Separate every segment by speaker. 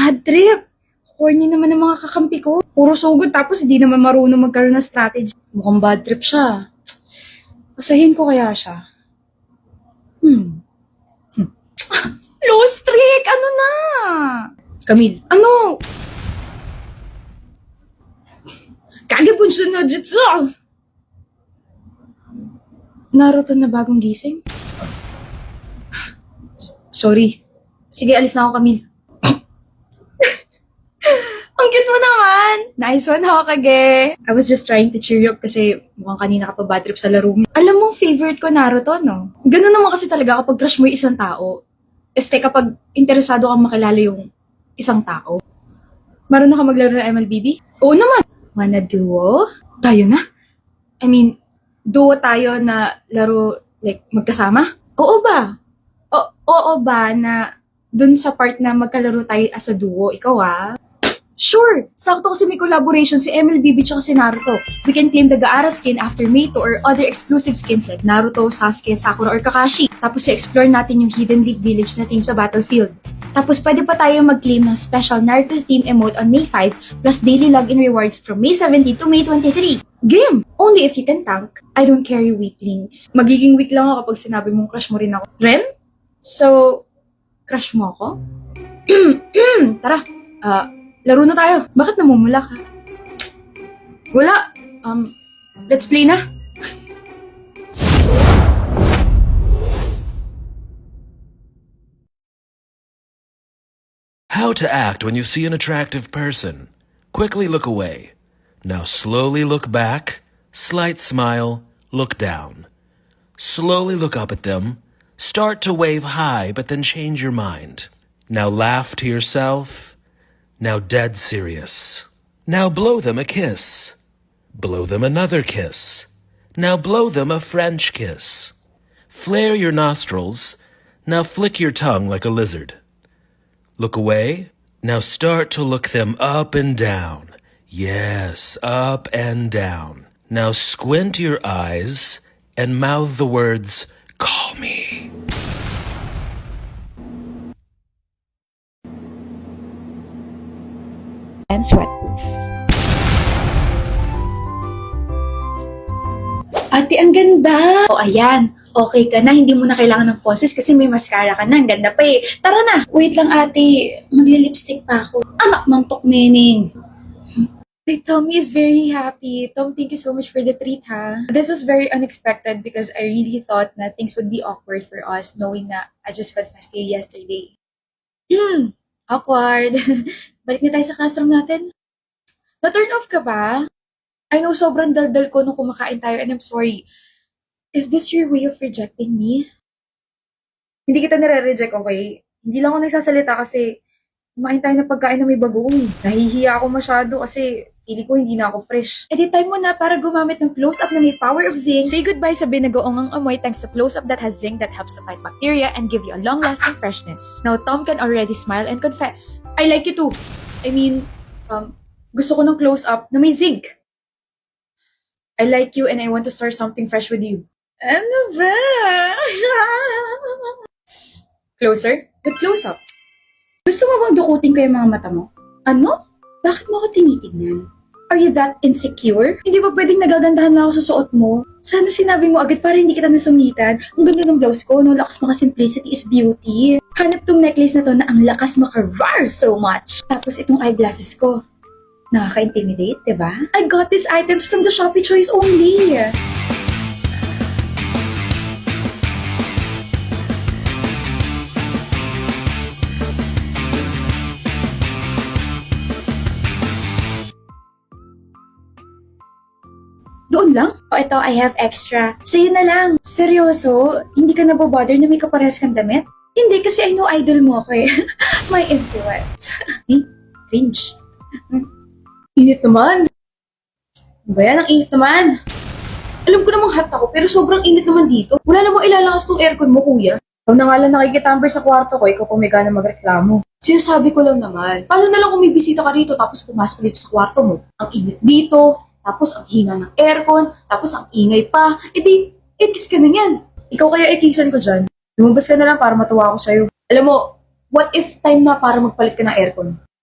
Speaker 1: Bad trip. Corny naman ng mga kakampi ko. Puro sugod tapos hindi naman marunong magkaroon ng strategy. Mukhang bad trip siya. Pasahin ko kaya siya. Low streak! Ano na? Camille. Ano? Kagibunso no jutsu! Naruto na bagong gising? Sorry. Sige, alis na ako, Camille. Ang cute mo naman! Nice one, Hokage! I was just trying to cheer you up kasi mukhang kanina ka pa bad trip sa laro mo. Alam mo, favorite ko Naruto, no? Ganun naman kasi talaga kapag crush mo yung isang tao. Este, kapag interesado kang makilala yung isang tao. Marunong ka maglaro ng MLBB? Oo naman! Wanna duo? Tayo na? I mean, duo tayo na laro, like, magkasama? Oo ba? Oo ba na dun sa part na magkalaro tayo as a duo, ikaw Sure! Sakto kasi may collaboration si MLBB tsaka si Naruto. We can claim the Gaara skin after Meito or other exclusive skins like Naruto, Sasuke, Sakura, or Kakashi. Tapos i-explore natin yung Hidden Leaf Village na theme sa Battlefield. Tapos pwede pa tayo mag-claim ng special Naruto theme emote on May 5 plus daily login rewards from May 17 to May 23. Game! Only if you can tank. I don't carry weak links. Magiging weak lang ako kapag sinabi mong crush mo rin ako. Ren? So, crush mo ako? Tara, laro na tayo. Bakit namumula ka? Wala. Let's play na.
Speaker 2: How to act when you see an attractive person. Quickly look away. Now slowly look back. Slight smile. Look down. Slowly look up at them. Start to wave hi, but then change your mind. Now laugh to yourself. Now dead serious. Now blow them a kiss. Blow them another kiss. Now blow them a French kiss. Flare your nostrils. Now flick your tongue like a lizard. Look away. Now start to look them up and down. Yes, up and down. Now squint your eyes and mouth the words, "Call me."
Speaker 1: And sweatproof. Ate, ang ganda! O, ayan. Okay ka na. Hindi mo na kailangan ng falsies kasi may mascara ka na. Ang ganda pa eh. Tara na! Wait lang, ate. Magli-lipstick pa ako. Anak mang tukmening. My Tommy is very happy. Tom, thank you so much for the treat, ha? This was very unexpected because I really thought na things would be awkward for us knowing na I just confessed to you yesterday. Awkward. Balik na tayo sa classroom natin. Na-turn off ka ba? I know sobrang daldal ko nung kumakain tayo and I'm sorry. Is this your way of rejecting me? Hindi kita nire-reject, okay? Hindi lang ako nagsasalita kasi kumain tayo ng pagkain na may bagoong. Nahihiya ako masyado kasi feeling ko hindi na ako fresh. Edit time mo na para gumamit ng close-up na may power of zinc. Say goodbye sa binagoong ang amoy thanks to close-up that has zinc that helps to fight bacteria and give you a long-lasting freshness. Now, Tom can already smile and confess. I like you too. I mean, gusto ko ng close-up na may zinc. I like you and I want to start something fresh with you. Ano ba? Closer? With close-up. Gusto mo bang dukutin ko yung mga mata mo? Ano? Bakit mo ako tinitignan? Are you that insecure? Hindi ba pwedeng nagagandahan lang ako sa suot mo? Sana sinabi mo agad para hindi kita nasungitan. Ang ganda ng blouse ko, no? Lakas maka simplicity is beauty. Hanap tong necklace na to na ang lakas maka-var so much. Tapos itong eyeglasses ko. Nakaka-intimidate, diba? I got these items from the Shopee Choice only. Doon lang? O ito, I have extra. Sa'yo na lang. Seryoso? Hindi ka nabobother na may kaparehas kang damit? Hindi, kasi I know idol mo ako eh. My influence. Cringe. Init naman. Ba yan? Ang init naman. Alam ko namang hot ako, pero sobrang init naman dito. Wala namang ilalakas tong aircon mo, kuya. Ikaw na nga lang nakikitambay sa kwarto ko, ikaw pa may gana magreklamo. Sinasabi ko lang naman, paano na lang kung may bisita ka rito tapos pumasok dito sa kwarto mo? Ang init dito, tapos ang hina ng aircon, tapos ang ingay pa. E di, ikis ka na yan. Ikaw kaya ikisan ko dyan. Lumabas ka na lang para matuwa ako sa'yo. Alam mo, what if time na para magpalit ka ng aircon?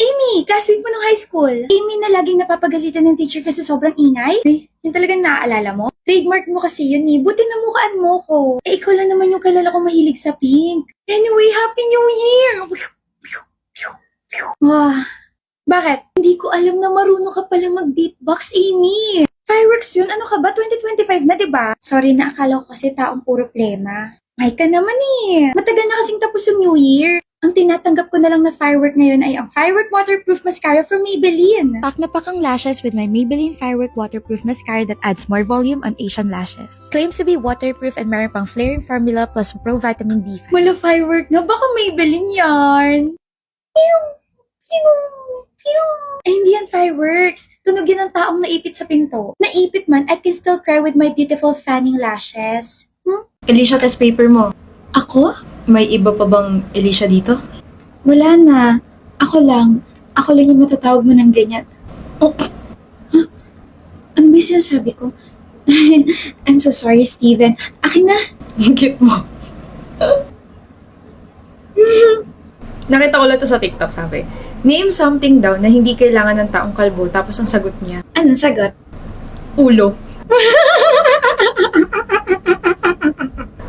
Speaker 1: Amy, classmate mo nung high school. Amy na laging napapagalitan ng teacher kasi sobrang ingay. Eh, yun talagang naaalala mo? Trademark mo kasi yun eh. Buti namukaan mo ko. Eh, ikaw lang naman yung kilala ko mahilig sa pink. Anyway, Happy New Year! Wah, bakit? Hindi ko alam na marunong ka pala mag-beatbox, Amy. Fireworks yun? Ano ka ba? 2025 na, diba? Sorry na, akala ko kasi taong puro plema. May ka naman eh. Matagal na kasing tapos yung New Year. Ang tinatanggap ko na lang na firework ngayon ay ang Firework Waterproof Mascara from Maybelline.
Speaker 3: Pak na pak ang lashes with my Maybelline Firework Waterproof Mascara that adds more volume on Asian lashes. Claims to be waterproof and meron pang flaring formula plus pro vitamin B5.
Speaker 1: Wala firework na, baka Maybelline yarn. Pew! Pew! Pew! Eh, hindi yan fireworks. Tunugin ng taong naipit sa pinto. Naipit man, I can still cry with my beautiful fanning lashes.
Speaker 4: Alicia, test paper mo.
Speaker 1: Ako?
Speaker 4: May iba pa bang Alicia dito?
Speaker 1: Wala na. Ako lang. Ako lang yung matatawag mo ng ganyan. Oh. Huh? Ano ba yung sinasabi ko? I'm so sorry, Steven. Akin na.
Speaker 4: Cute mo. Nakita ko lang to sa TikTok, sabi. Name something daw na hindi kailangan ng taong kalbo, tapos ang sagot niya,
Speaker 1: Anong sagot?
Speaker 4: ulo.